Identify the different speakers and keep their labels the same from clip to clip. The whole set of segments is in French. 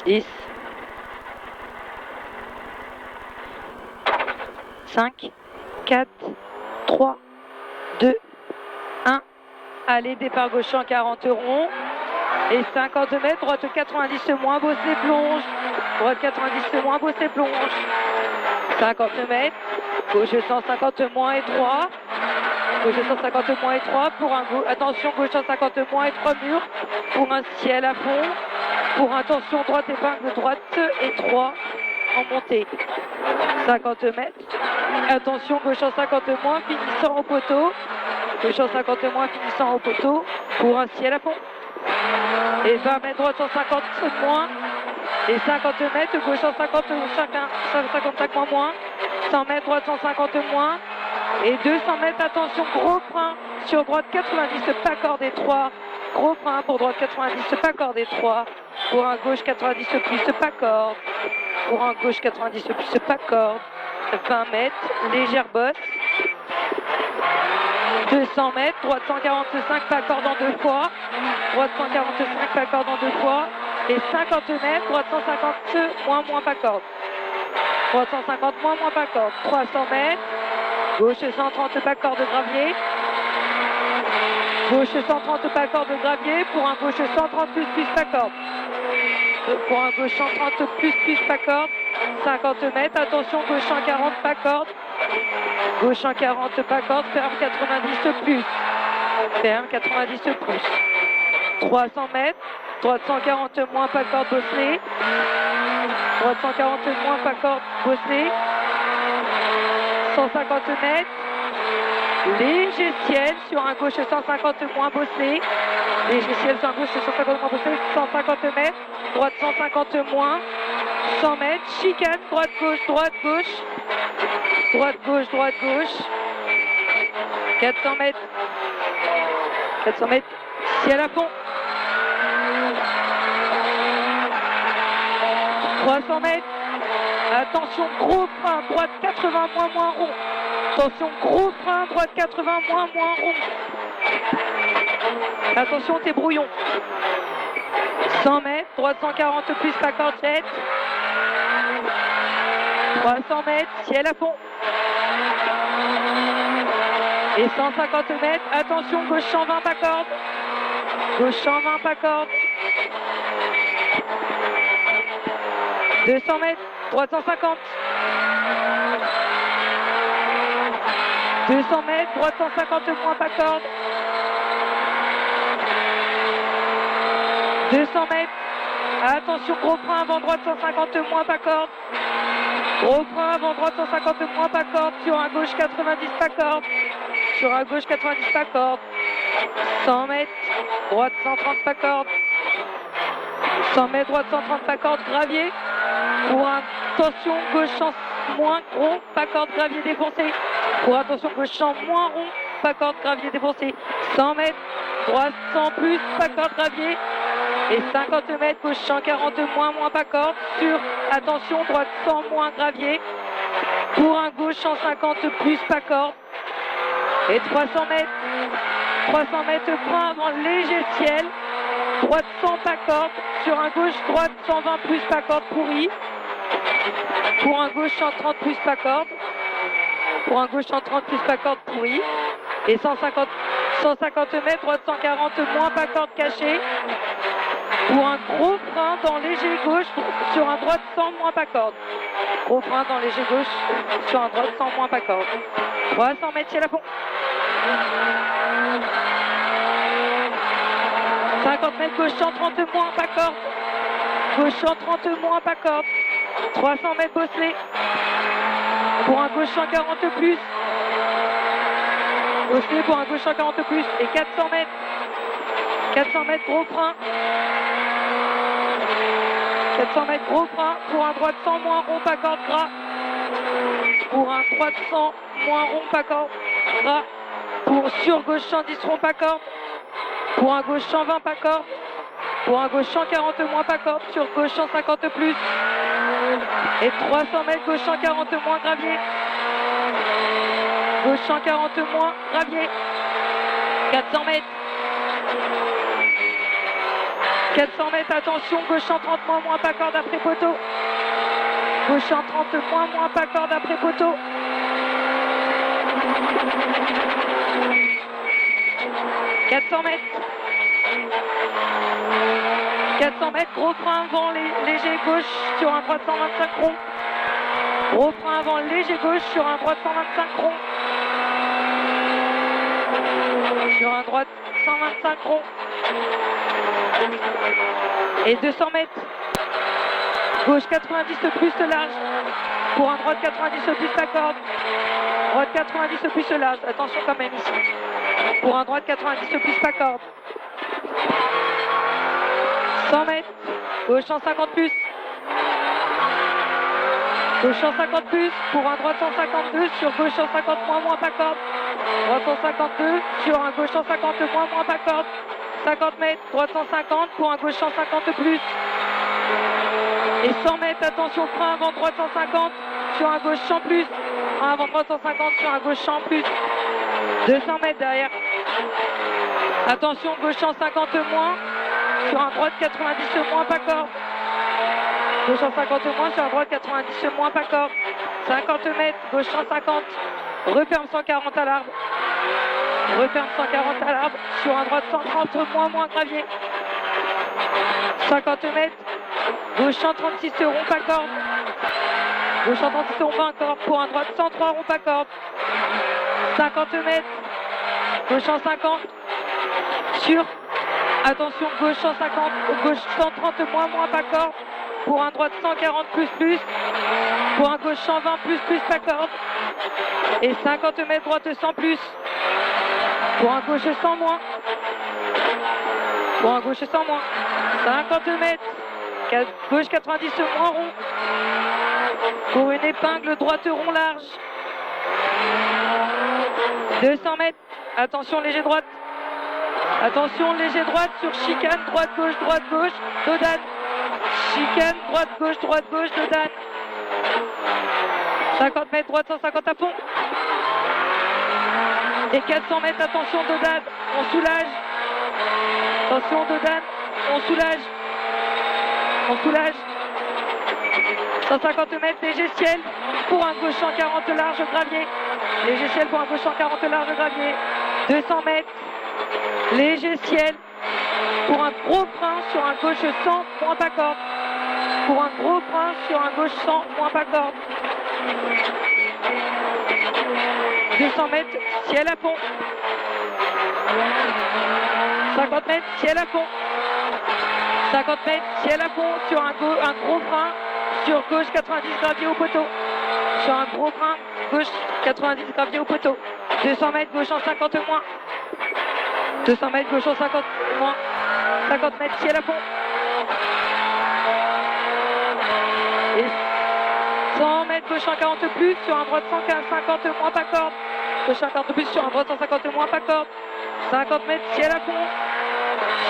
Speaker 1: 10, 5, 4, 3, 2, 1. Allez, départ gauche en 40 ronds. Et 50 mètres, droite 90 moins, Bosselet plonge. Droite 90 moins, Bosselet plonge. 50 mètres, gauche 150 moins et 3. Gauche 150 moins et 3 pour un attention, gauche 150 moins et 3 murs pour un ciel à fond. Pour intention droite, épingle droite et 3 en montée. 50 mètres. Attention, gauche 150 moins, finissant au poteau. Gauche 150 moins, finissant au poteau pour un ciel à fond. Et 20 mètres, droite 150 moins. Et 50 mètres, gauche 150 chacun, 155 moins. 100 mètres, droite 150 moins. Et 200 mètres, attention, gros frein sur droite 90, pas cordé 3. Gros frein pour droite 90, pas cordé 3. Pour un gauche 90 plus, pas corde. Pour un gauche 90 plus, pas corde. 20 mètres, légère bosse. 200 mètres, droite 145, pas corde en 2 fois. Droite 145, pas corde en 2 fois. Et 50 mètres, droite 150, moins, pas corde. Droite 150, moins, pas corde. 300 mètres, gauche 130, pas corde de gravier. Gauche 130, pas corde de gravier. Pour un gauche 130 plus, pas corde. Pour un gauche 130 plus, pas corde. 50 mètres, attention, gauche 140, pas corde. Gauche 140, pas corde, ferme 90 plus. Ferme 90 plus. 300 mètres, droite 140 moins, pas corde, Bosselet. Droite 140 moins, pas corde, Bosselet. 150 mètres, léger ciel sur un gauche 150 moins, Bosselet. Léger ciel sur un gauche 150 moins, Bosselet. 150 mètres, droite 150 moins. 100 mètres, chicane, droite gauche, droite gauche. Droite gauche, droite gauche. 400 mètres. 400 mètres, ciel à fond. 300 mètres. Attention, gros frein, droite 80 moins rond. Attention, gros frein, droite 80 moins rond. Attention, t'es brouillon. 100 mètres, droite 140 plus, pas corde, jet. 300 mètres, ciel à fond. Et 150 mètres, attention, gauche 120, pas corde. Gauche 120, pas corde. 200 mètres, droite 150. 200 mètres, droite 150 moins, pas corde. 200 mètres, attention, gros frein avant droite 150 moins, pas corde. Gros frein avant droite 150 moins, pas corde. Sur un gauche 90, pas corde. Sur un gauche 90, pas corde. 100 mètres, droite 130, pas corde. 100 mètres, droite 130, pas corde, gravier. Pour attention, gauche 100 moins, rond, pas corde, gravier défoncé. Pour attention, gauche 100 moins, rond, pas corde, gravier défoncé. 100 mètres, droite 100 plus, pas corde, gravier. Et 50 mètres, gauche 140 moins, pas corde. Sur, attention, droite 100 moins, gravier. Pour un gauche 150 plus, pas corde. Et 300 mètres. 300 mètres, frein avant léger ciel. Droite 100, pas corde. Sur un gauche, droite 120 plus, pas corde, pourri. Pour un gauche 130 plus, pas corde. Pour un gauche 130 plus, pas corde, pourri. Et 150 mètres, droite 140 moins, pas corde, caché. Pour un gros frein dans léger gauche sur un droite 100 moins, pas corde. Gros frein dans léger gauche sur un droite 100 moins, pas corde. 300 mètres, ciel à fond. 50 mètres, gauche 130 moins, pas corde. Gauche 130 moins, pas corde. 300 mètres, Bosselet. Pour un gauche 140 plus. Bosselet pour un gauche 140 plus. Et 400 mètres. 400 mètres, gros frein. 400 mètres, gros frein. Pour un droite 100 moins, rond, pas corde, gras. Pour un droite 100 moins, rond, pas corde, gras. Pour sur gauche 110 rond, pas corde. Pour un gauche 120, pas corde. Pour un gauche 140 moins, pas corde. Sur gauche 150 plus. Et 300 mètres, gauche 140 moins, gravier. Gauche 140 moins, gravier. 400 mètres. 400 mètres, attention, gauche 130 moins pas corde après poteau. Gauche 130 moins pas corde après poteau. « 400 mètres. 400 mètres, gros frein avant, léger gauche sur un droite 125 rond. Gros frein avant, léger gauche sur un droite 125 rond. Sur un droite 125 rond. Et 200 mètres. Gauche 90 plus large. Pour un droite 90 plus la corde. Droite 90 plus large. Attention quand même ici. Pour un droite 90 plus la corde. 100 mètres. Gauche 150 plus. Gauche 150 plus. Pour un droite 152 sur gauche 150 moins pas corde. Droite 152 sur un gauche 150 moins pas corde. 50 mètres. Droite 150 pour un gauche 150 plus. Et 100 mètres, attention, frein avant droite 150 sur un gauche 100 plus. Frein avant droite 150 sur un gauche 100 plus. 200 mètres derrière. Attention, gauche 150 moins sur un droite 90 moins pas corde. Gauche 150 moins sur un droite 90 moins pas corde. 50 mètres, gauche 150. Referme 140 à l'arbre. Referme 140 à l'arbre sur un droite 130 moins gravier. 50 mètres. Gauche 136 rond pas corde. Gauche 136 rond pas corde. Pour un droite 103 rond pas corde. 50 mètres. Gauche 150. Sur. Attention, gauche 150. Gauche 130 moins pas corde. Pour un droite 140 plus. Pour un gauche 120 plus pas corde. Et 50 mètres droite 100 plus. Pour un gauche 100 moins. Pour un gauche 100 moins. 50 mètres. Gauche 90 moins rond. Pour une épingle droite rond large. 200 mètres. Attention léger droite. Attention léger droite sur chicane. Droite gauche, Dodane. Chicane, droite gauche, Dodane. 50 mètres droite 150 à fond. Et 400 mètres, attention Dodane. On soulage. Attention Dodane. On soulage. On soulage. 150 mètres, léger ciel pour un gauche 140 large gravier. Léger ciel pour un gauche 140 large gravier. 200 mètres, léger ciel pour un gros frein sur un gauche 100 moins pas corde. Pour un gros frein sur un gauche 100 moins pas corde. 200 mètres, ciel à fond. 50 mètres, ciel à fond. 50 mètres, ciel à fond sur un gros frein sur gauche 90 gravier au poteau. Sur un gros frein, gauche 90 gravier au poteau. 200 mètres, gauche 150 moins. 200 mètres, gauche 150 moins. 50 mètres, ciel à fond. Et 100 mètres, gauche 140 plus sur un droite 150 moins pas corde. Gauche 140 plus sur un droite 150 moins pas corde. 50 mètres, ciel à fond.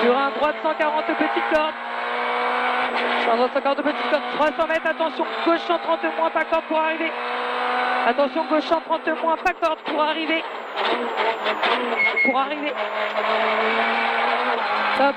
Speaker 1: Sur un droite 140 petite corde. Sur un droite 140 petite corde. 300 mètres, attention, gauche 130 moins pas corde pour arriver. Attention, gauche 130 moins pas corde pour arriver. Pour arriver. Stop.